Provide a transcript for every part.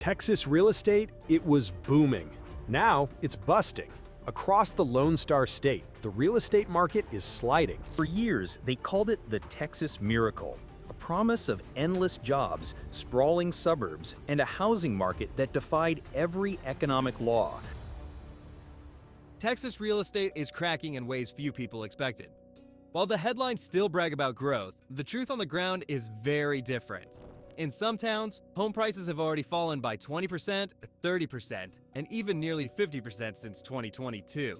Texas real estate, it was booming. Now it's busting. Across the Lone Star State, the real estate market is sliding. For years, they called it the Texas Miracle, a promise of endless jobs, sprawling suburbs, and a housing market that defied every economic law. Texas real estate is cracking in ways few people expected. While the headlines still brag about growth, the truth on the ground is very different. In some towns, home prices have already fallen by 20%, 30%, and even nearly 50% since 2022.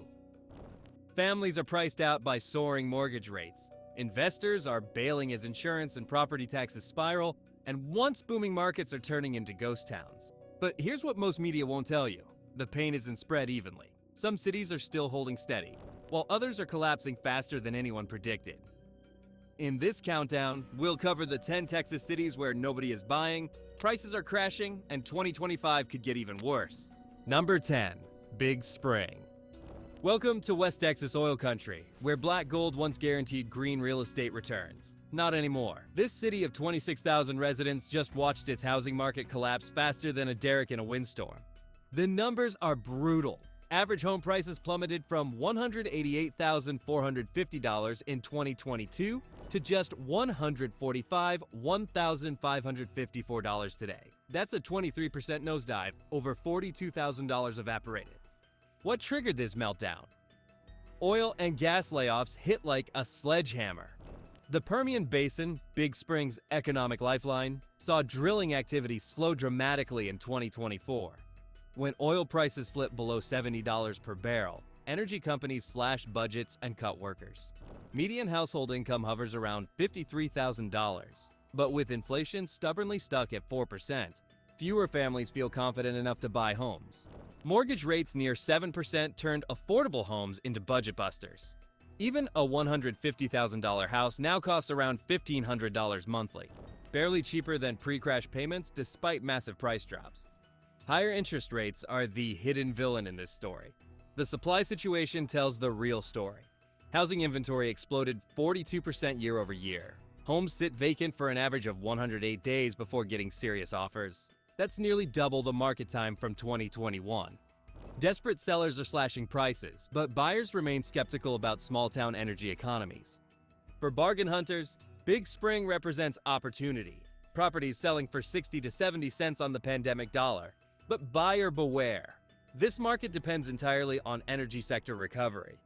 Families are priced out by soaring mortgage rates. Investors are bailing as insurance and property taxes spiral, and once booming markets are turning into ghost towns. But here's what most media won't tell you. The pain isn't spread evenly. Some cities are still holding steady, while others are collapsing faster than anyone predicted. In this countdown, we'll cover the 10 Texas cities where nobody is buying, prices are crashing, and 2025 could get even worse. Number 10. Big Spring. Welcome to West Texas oil country, where black gold once guaranteed green real estate returns. Not anymore. This city of 26,000 residents just watched its housing market collapse faster than a derrick in a windstorm. The numbers are brutal. Average home prices plummeted from $188,450 in 2022 to just $145,554 today. That's a 23% nosedive, over $42,000 evaporated. What triggered this meltdown? Oil and gas layoffs hit like a sledgehammer. The Permian Basin, Big Spring's economic lifeline, saw drilling activity slow dramatically in 2024. When oil prices slipped below $70 per barrel, energy companies slashed budgets and cut workers. Median household income hovers around $53,000. But with inflation stubbornly stuck at 4%, fewer families feel confident enough to buy homes. Mortgage rates near 7% turned affordable homes into budget busters. Even a $150,000 house now costs around $1,500 monthly, barely cheaper than pre-crash payments despite massive price drops. Higher interest rates are the hidden villain in this story. The supply situation tells the real story. Housing inventory exploded 42% year over year. Homes sit vacant for an average of 108 days before getting serious offers. That's nearly double the market time from 2021. Desperate sellers are slashing prices, but buyers remain skeptical about small-town energy economies. For bargain hunters, Big Spring represents opportunity. Properties selling for 60 to 70 cents on the pandemic dollar. But buyer beware. This market depends entirely on energy sector recovery.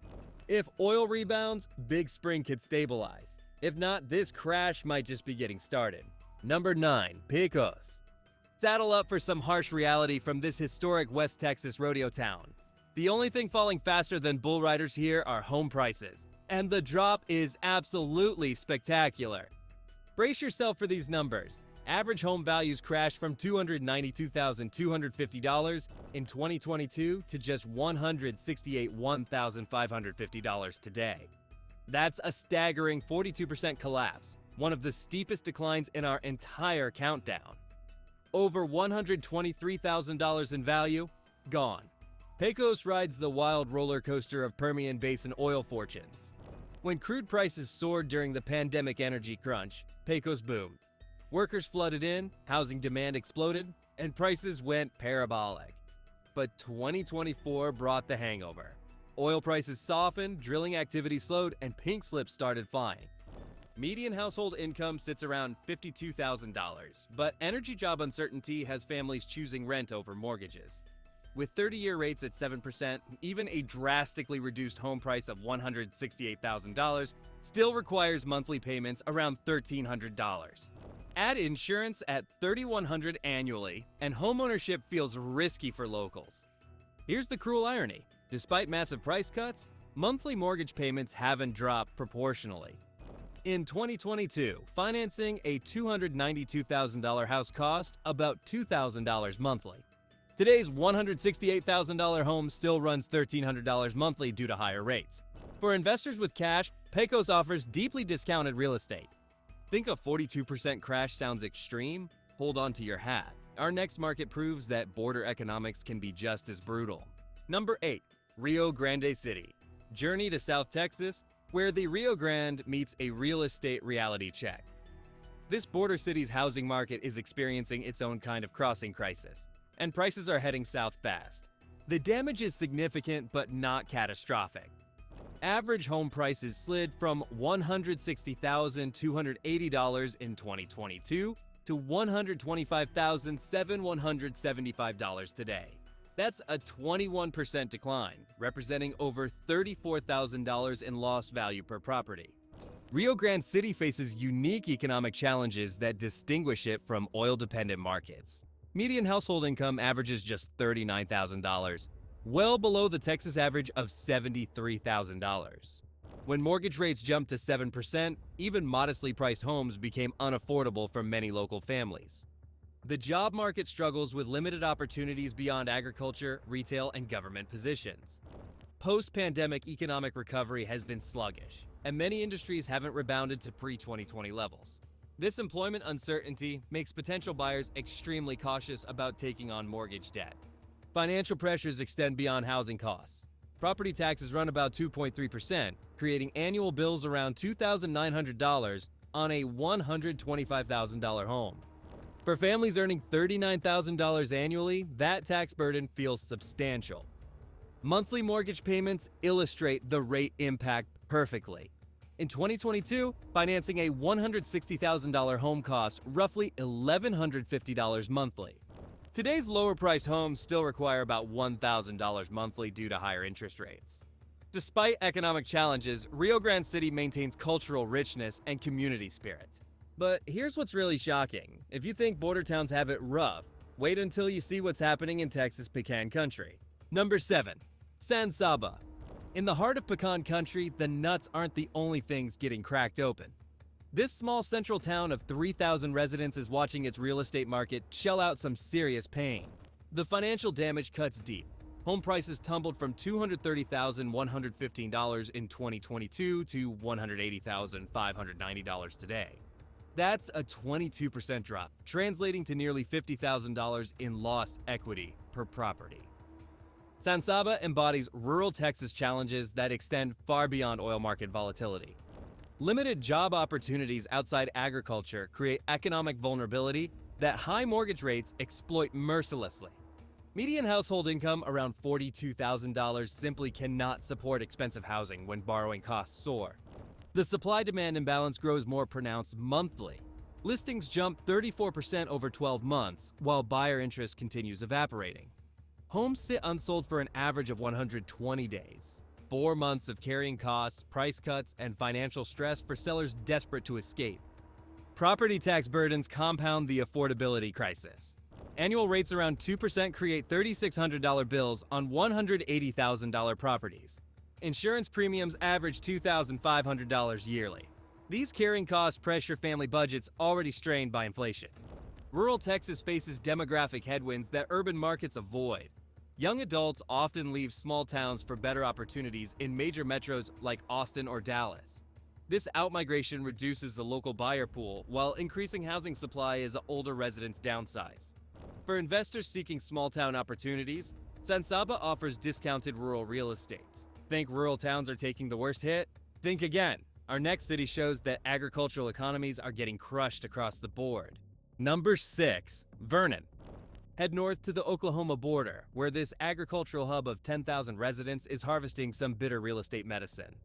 If oil rebounds, Big Spring could stabilize. If not, this crash might just be getting started. Number 9. Pecos. Saddle up for some harsh reality from this historic West Texas rodeo town. The only thing falling faster than bull riders here are home prices. And the drop is absolutely spectacular. Brace yourself for these numbers. Average home values crashed from $292,250 in 2022 to just $168,550 today. That's a staggering 42% collapse, one of the steepest declines in our entire countdown. Over $123,000 in value, gone. Pecos rides the wild roller coaster of Permian Basin oil fortunes. When crude prices soared during the pandemic energy crunch, Pecos boomed. Workers flooded in, housing demand exploded, and prices went parabolic. But 2024 brought the hangover. Oil prices softened, drilling activity slowed, and pink slips started flying. Median household income sits around $52,000, but energy job uncertainty has families choosing rent over mortgages. With 30-year rates at 7%, even a drastically reduced home price of $168,000 still requires monthly payments around $1,300. Add insurance at $3,100 annually, and homeownership feels risky for locals. Here's the cruel irony. Despite massive price cuts, monthly mortgage payments haven't dropped proportionally. In 2022, financing a $292,000 house cost about $2,000 monthly. Today's $168,000 home still runs $1,300 monthly due to higher rates. For investors with cash, Pecos offers deeply discounted real estate. Think a 42% crash sounds extreme? Hold on to your hat. Our next market proves that border economics can be just as brutal. Number 8. Rio Grande City. Journey to South Texas, where the Rio Grande meets a real estate reality check. This border city's housing market is experiencing its own kind of crossing crisis. and prices are heading south fast. The damage is significant but not catastrophic. Average home prices slid from $160,280 in 2022 to $125,775 today. That's a 21% decline, representing over $34,000 in lost value per property. Rio Grande City faces unique economic challenges that distinguish it from oil-dependent markets. Median household income averages just $39,000, well below the Texas average of $73,000. When mortgage rates jumped to 7%, even modestly priced homes became unaffordable for many local families. The job market struggles with limited opportunities beyond agriculture, retail, and government positions. Post-pandemic economic recovery has been sluggish, and many industries haven't rebounded to pre-2020 levels. This employment uncertainty makes potential buyers extremely cautious about taking on mortgage debt. Financial pressures extend beyond housing costs. Property taxes run about 2.3%, creating annual bills around $2,900 on a $125,000 home. For families earning $39,000 annually, that tax burden feels substantial. Monthly mortgage payments illustrate the rate impact perfectly. In 2022, financing a $160,000 home cost roughly $1,150 monthly. Today's lower-priced homes still require about $1,000 monthly due to higher interest rates. Despite economic challenges, Rio Grande City maintains cultural richness and community spirit. But here's what's really shocking. If you think border towns have it rough, wait until you see what's happening in Texas Pecan Country. Number 7. San Saba. In the heart of Pecan Country, the nuts aren't the only things getting cracked open. This small central town of 3,000 residents is watching its real estate market shell out some serious pain. The financial damage cuts deep. Home prices tumbled from $230,115 in 2022 to $180,590 today. That's a 22% drop, translating to nearly $50,000 in lost equity per property. San Saba embodies rural Texas challenges that extend far beyond oil market volatility. Limited job opportunities outside agriculture create economic vulnerability that high mortgage rates exploit mercilessly. Median household income around $42,000 simply cannot support expensive housing when borrowing costs soar. The supply-demand imbalance grows more pronounced monthly. Listings jump 34% over 12 months, while buyer interest continues evaporating. Homes sit unsold for an average of 120 days. 4 months of carrying costs, price cuts, and financial stress for sellers desperate to escape. Property tax burdens compound the affordability crisis. Annual rates around 2% create $3,600 bills on $180,000 properties. Insurance premiums average $2,500 yearly. These carrying costs pressure family budgets already strained by inflation. Rural Texas faces demographic headwinds that urban markets avoid. Young adults often leave small towns for better opportunities in major metros like Austin or Dallas. This outmigration reduces the local buyer pool, while increasing housing supply as older residents downsize. For investors seeking small-town opportunities, San Saba offers discounted rural real estate. Think rural towns are taking the worst hit? Think again. Our next city shows that agricultural economies are getting crushed across the board. Number 6. Vernon. Head north to the Oklahoma border, where this agricultural hub of 10,000 residents is harvesting some bitter real estate medicine.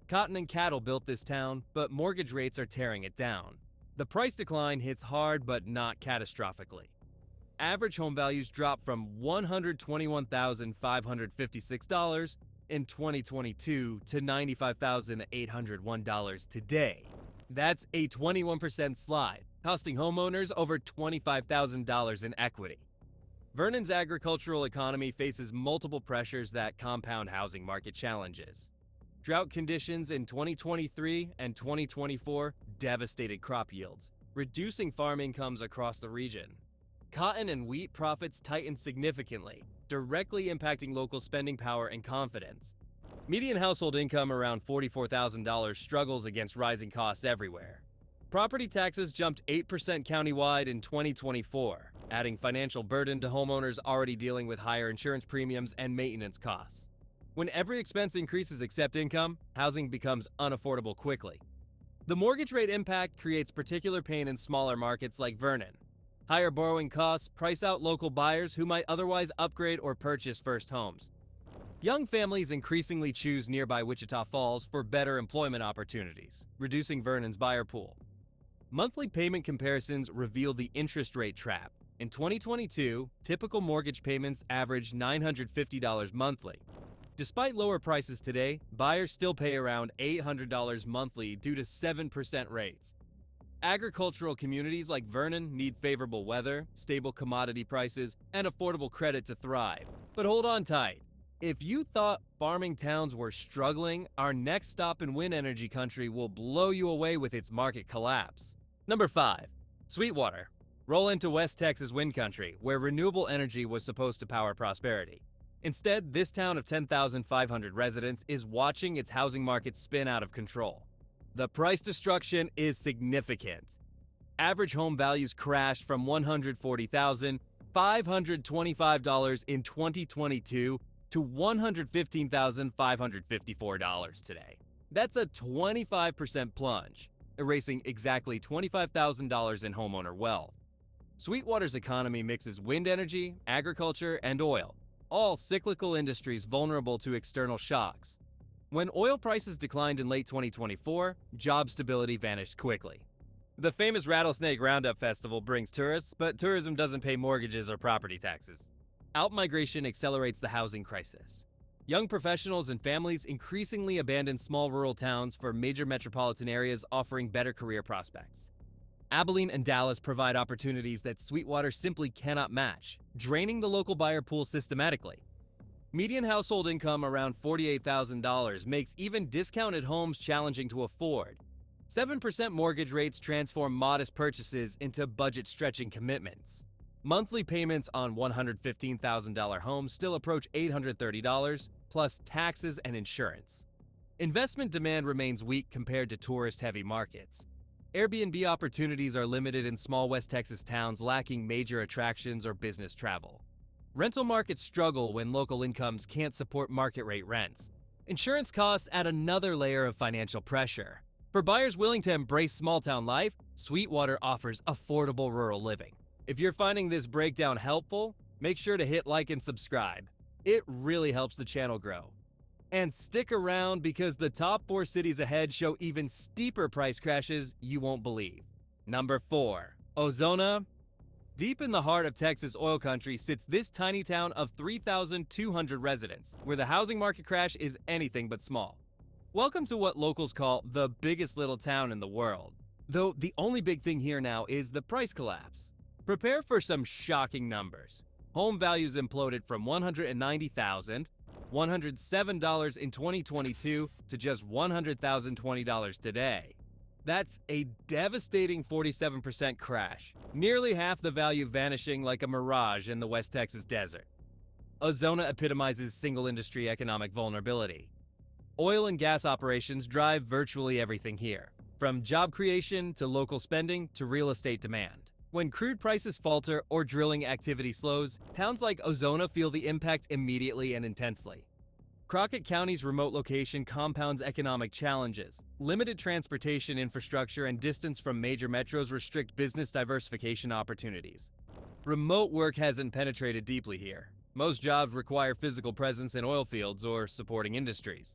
Cotton and cattle built this town, but mortgage rates are tearing it down. The price decline hits hard but not catastrophically. Average home values drop from $121,556 in 2022 to $95,801 today. That's a 21% slide, costing homeowners over $25,000 in equity. Vernon's agricultural economy faces multiple pressures that compound housing market challenges. Drought conditions in 2023 and 2024 devastated crop yields, reducing farm incomes across the region. Cotton and wheat profits tightened significantly, directly impacting local spending power and confidence. Median household income around $44,000 struggles against rising costs everywhere. Property taxes jumped 8% countywide in 2024, adding financial burden to homeowners already dealing with higher insurance premiums and maintenance costs. When every expense increases except income, housing becomes unaffordable quickly. The mortgage rate impact creates particular pain in smaller markets like Vernon. Higher borrowing costs price out local buyers who might otherwise upgrade or purchase first homes. Young families increasingly choose nearby Wichita Falls for better employment opportunities, reducing Vernon's buyer pool. Monthly payment comparisons reveal the interest rate trap. In 2022, typical mortgage payments averaged $950 monthly. Despite lower prices today, buyers still pay around $800 monthly due to 7% rates. Agricultural communities like Vernon need favorable weather, stable commodity prices, and affordable credit to thrive. But hold on tight. If you thought farming towns were struggling, our next stop in wind energy country will blow you away with its market collapse. Number 5. Sweetwater. Roll into West Texas wind country, where renewable energy was supposed to power prosperity. Instead, this town of 10,500 residents is watching its housing market spin out of control. The price destruction is significant. Average home values crashed from $140,525 in 2022 to $115,554 today. That's a 25% plunge, erasing exactly $25,000 in homeowner wealth. Sweetwater's economy mixes wind energy, agriculture, and oil, all cyclical industries vulnerable to external shocks. When oil prices declined in late 2024, job stability vanished quickly. The famous Rattlesnake Roundup Festival brings tourists, but tourism doesn't pay mortgages or property taxes. Outmigration accelerates the housing crisis. Young professionals and families increasingly abandon small rural towns for major metropolitan areas offering better career prospects. Abilene and Dallas provide opportunities that Sweetwater simply cannot match, draining the local buyer pool systematically. Median household income around $48,000 makes even discounted homes challenging to afford. 7% mortgage rates transform modest purchases into budget-stretching commitments. Monthly payments on $115,000 homes still approach $830, plus taxes and insurance. Investment demand remains weak compared to tourist-heavy markets. Airbnb opportunities are limited in small West Texas towns lacking major attractions or business travel. Rental markets struggle when local incomes can't support market rate rents. Insurance costs add another layer of financial pressure. For buyers willing to embrace small-town life, Sweetwater offers affordable rural living. If you're finding this breakdown helpful, make sure to hit like and subscribe. It really helps the channel grow. And stick around because the top 4 cities ahead show even steeper price crashes you won't believe. Number 4. Ozona. Deep in the heart of Texas oil country sits this tiny town of 3,200 residents, where the housing market crash is anything but small. Welcome to what locals call the biggest little town in the world. Though the only big thing here now is the price collapse. Prepare for some shocking numbers. Home values imploded from $190,000, $107 in 2022 to just $100,020 today. That's a devastating 47% crash, nearly half the value vanishing like a mirage in the West Texas desert. Ozona epitomizes single industry economic vulnerability. Oil and gas operations drive virtually everything here, from job creation to local spending to real estate demand. When crude prices falter or drilling activity slows, towns like Ozona feel the impact immediately and intensely. Crockett County's remote location compounds economic challenges. Limited transportation infrastructure and distance from major metros restrict business diversification opportunities. Remote work hasn't penetrated deeply here. Most jobs require physical presence in oil fields or supporting industries.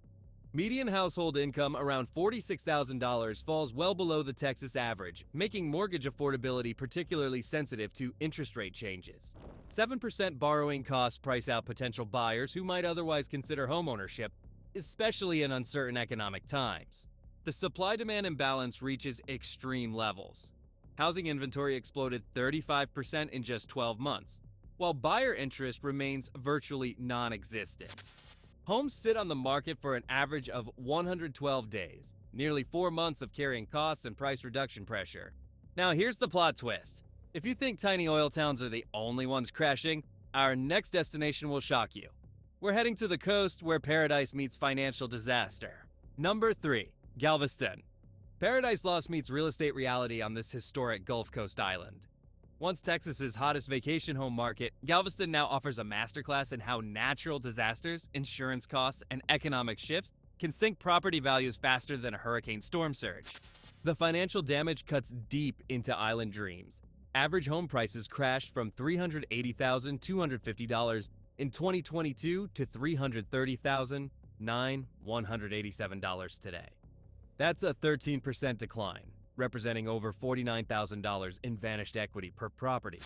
Median household income around $46,000 falls well below the Texas average, making mortgage affordability particularly sensitive to interest rate changes. 7% borrowing costs price out potential buyers who might otherwise consider homeownership, especially in uncertain economic times. The supply-demand imbalance reaches extreme levels. Housing inventory exploded 35% in just 12 months, while buyer interest remains virtually non-existent. Homes sit on the market for an average of 112 days, nearly 4 months of carrying costs and price reduction pressure. Now here's the plot twist. If you think tiny oil towns are the only ones crashing, our next destination will shock you. We're heading to the coast where paradise meets financial disaster. Number 3. Galveston. Paradise Lost meets real estate reality on this historic Gulf Coast island. Once Texas's hottest vacation home market, Galveston now offers a masterclass in how natural disasters, insurance costs, and economic shifts can sink property values faster than a hurricane storm surge. The financial damage cuts deep into island dreams. Average home prices crashed from $380,250 in 2022 to $330,187 today. That's a 13% decline, representing over $49,000 in vanished equity per property.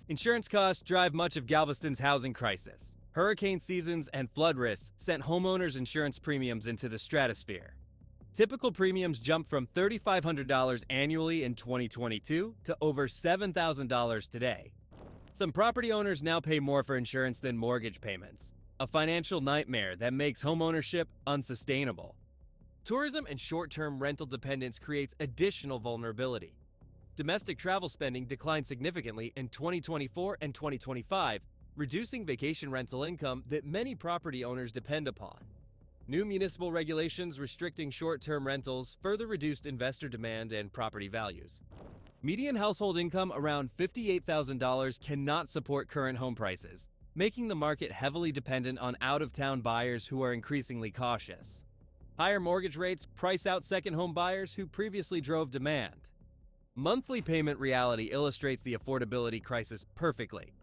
Insurance costs drive much of Galveston's housing crisis. Hurricane seasons and flood risks sent homeowners' insurance premiums into the stratosphere. Typical premiums jumped from $3,500 annually in 2022 to over $7,000 today. Some property owners now pay more for insurance than mortgage payments, a financial nightmare that makes homeownership unsustainable. Tourism and short-term rental dependence creates additional vulnerability. Domestic travel spending declined significantly in 2024 and 2025, reducing vacation rental income that many property owners depend upon. New municipal regulations restricting short-term rentals further reduced investor demand and property values. Median household income around $58,000 cannot support current home prices, making the market heavily dependent on out-of-town buyers who are increasingly cautious. Higher mortgage rates price out second home buyers who previously drove demand. Monthly payment reality illustrates the affordability crisis perfectly.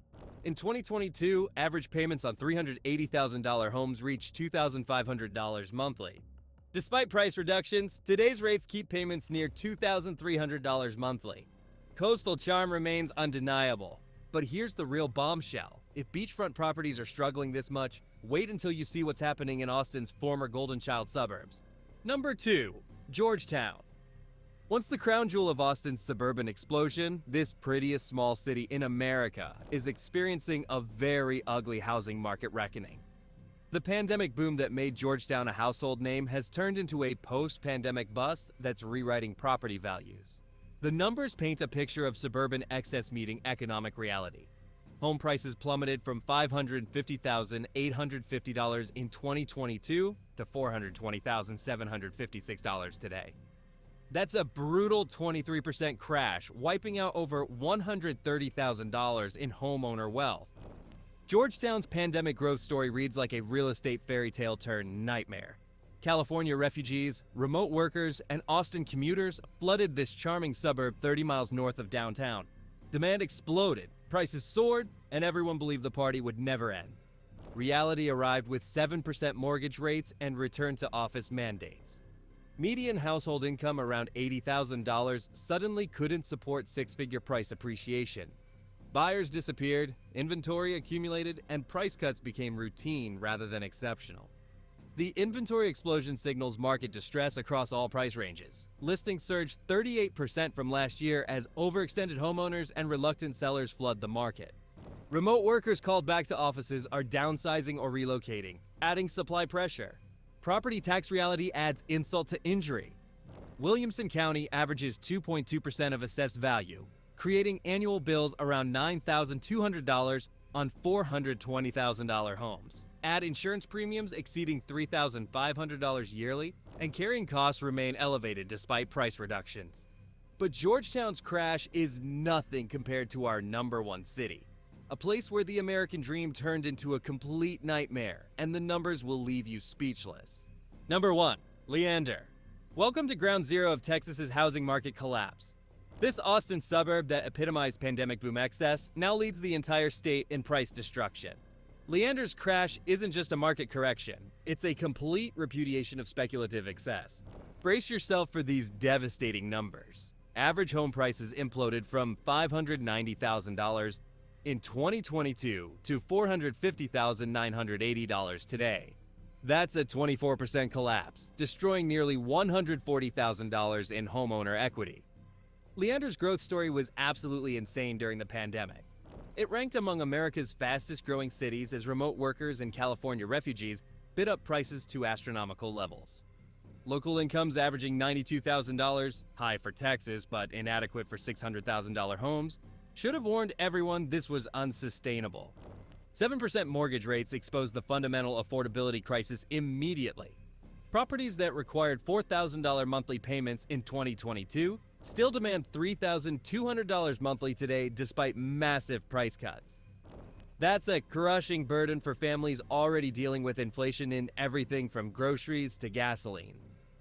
In 2022, average payments on $380,000 homes reached $2,500 monthly. Despite price reductions, today's rates keep payments near $2,300 monthly. Coastal charm remains undeniable. But here's the real bombshell. If beachfront properties are struggling this much, wait until you see what's happening in Austin's former Golden Child suburbs. Number 2. Georgetown. Once the crown jewel of Austin's suburban explosion, this prettiest small city in America is experiencing a very ugly housing market reckoning. The pandemic boom that made Georgetown a household name has turned into a post-pandemic bust that's rewriting property values. The numbers paint a picture of suburban excess meeting economic reality. Home prices plummeted from $550,850 in 2022 to $420,756 today. That's a brutal 23% crash, wiping out over $130,000 in homeowner wealth. Georgetown's pandemic growth story reads like a real estate fairy tale turned nightmare. California refugees, remote workers, and Austin commuters flooded this charming suburb 30 miles north of downtown. Demand exploded, prices soared, and everyone believed the party would never end. Reality arrived with 7% mortgage rates and return to office mandates. Median household income around $80,000 suddenly couldn't support six-figure price appreciation. Buyers disappeared, inventory accumulated, and price cuts became routine rather than exceptional. The inventory explosion signals market distress across all price ranges. Listings surged 38% from last year as overextended homeowners and reluctant sellers flood the market. Remote workers called back to offices are downsizing or relocating, adding supply pressure. Property tax reality adds insult to injury. Williamson County averages 2.2% of assessed value, creating annual bills around $9,200 on $420,000 homes. Add insurance premiums exceeding $3,500 yearly, and carrying costs remain elevated despite price reductions. But Georgetown's crash is nothing compared to our number one city. A place where the American dream turned into a complete nightmare, and the numbers will leave you speechless. Number 1. Leander. Welcome to ground zero of Texas's housing market collapse. This Austin suburb that epitomized pandemic boom excess now leads the entire state in price destruction. Leander's crash isn't just a market correction, it's a complete repudiation of speculative excess. Brace yourself for these devastating numbers. Average home prices imploded from $590,000 in 2022 to $450,980 today. That's a 24% collapse, destroying nearly $140,000 in homeowner equity. Leander's growth story was absolutely insane during the pandemic. It ranked among America's fastest growing cities as remote workers and California refugees bid up prices to astronomical levels. Local incomes averaging $92,000, high for Texas but inadequate for $600,000 homes, should have warned everyone this was unsustainable. 7% mortgage rates exposed the fundamental affordability crisis immediately. Properties that required $4,000 monthly payments in 2022 still demand $3,200 monthly today despite massive price cuts. That's a crushing burden for families already dealing with inflation in everything from groceries to gasoline.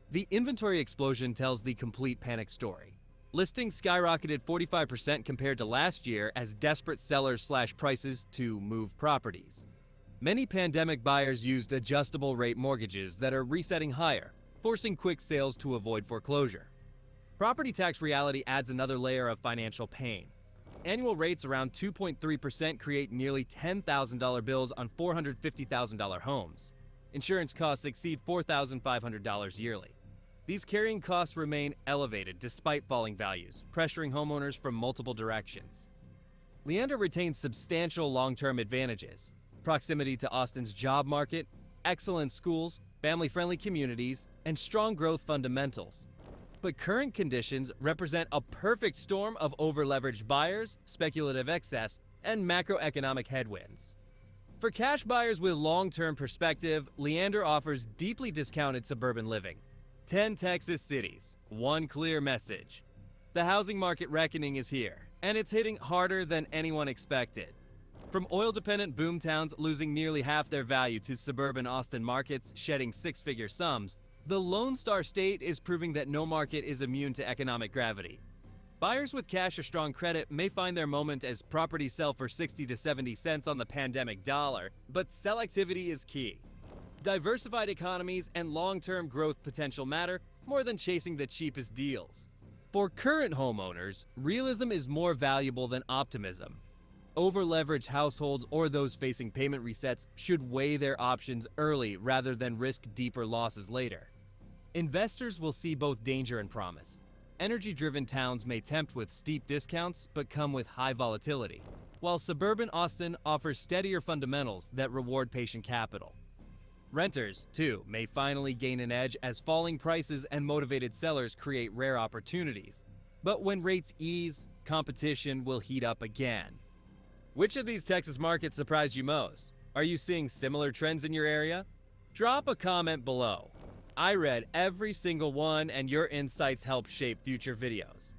The inventory explosion tells the complete panic story. Listings skyrocketed 45% compared to last year as desperate sellers slashed prices to move properties. Many pandemic buyers used adjustable rate mortgages that are resetting higher, forcing quick sales to avoid foreclosure. Property tax reality adds another layer of financial pain. Annual rates around 2.3% create nearly $10,000 bills on $450,000 homes. Insurance costs exceed $4,500 yearly. These carrying costs remain elevated despite falling values, pressuring homeowners from multiple directions. Leander retains substantial long-term advantages: proximity to Austin's job market, excellent schools, family-friendly communities, and strong growth fundamentals. But current conditions represent a perfect storm of over-leveraged buyers, speculative excess, and macroeconomic headwinds. For cash buyers with long-term perspective, Leander offers deeply discounted suburban living. 10 Texas cities, one clear message. The housing market reckoning is here, and it's hitting harder than anyone expected. From oil-dependent boomtowns losing nearly half their value to suburban Austin markets shedding six-figure sums, the Lone Star State is proving that no market is immune to economic gravity. Buyers with cash or strong credit may find their moment as properties sell for 60 to 70 cents on the pandemic dollar, but selectivity is key. Diversified economies and long-term growth potential matter more than chasing the cheapest deals. For current homeowners, realism is more valuable than optimism. Over-leveraged households or those facing payment resets should weigh their options early rather than risk deeper losses later. Investors will see both danger and promise. Energy-driven towns may tempt with steep discounts but come with high volatility, while suburban Austin offers steadier fundamentals that reward patient capital. Renters, too, may finally gain an edge as falling prices and motivated sellers create rare opportunities. But when rates ease, competition will heat up again. Which of these Texas markets surprised you most? Are you seeing similar trends in your area? Drop a comment below. I read every single one, and your insights help shape future videos.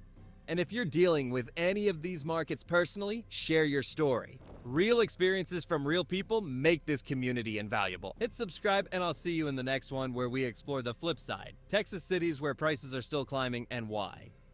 And if you're dealing with any of these markets personally, share your story. Real experiences from real people make this community invaluable. Hit subscribe, and I'll see you in the next one where we explore the flip side: Texas cities where prices are still climbing and why.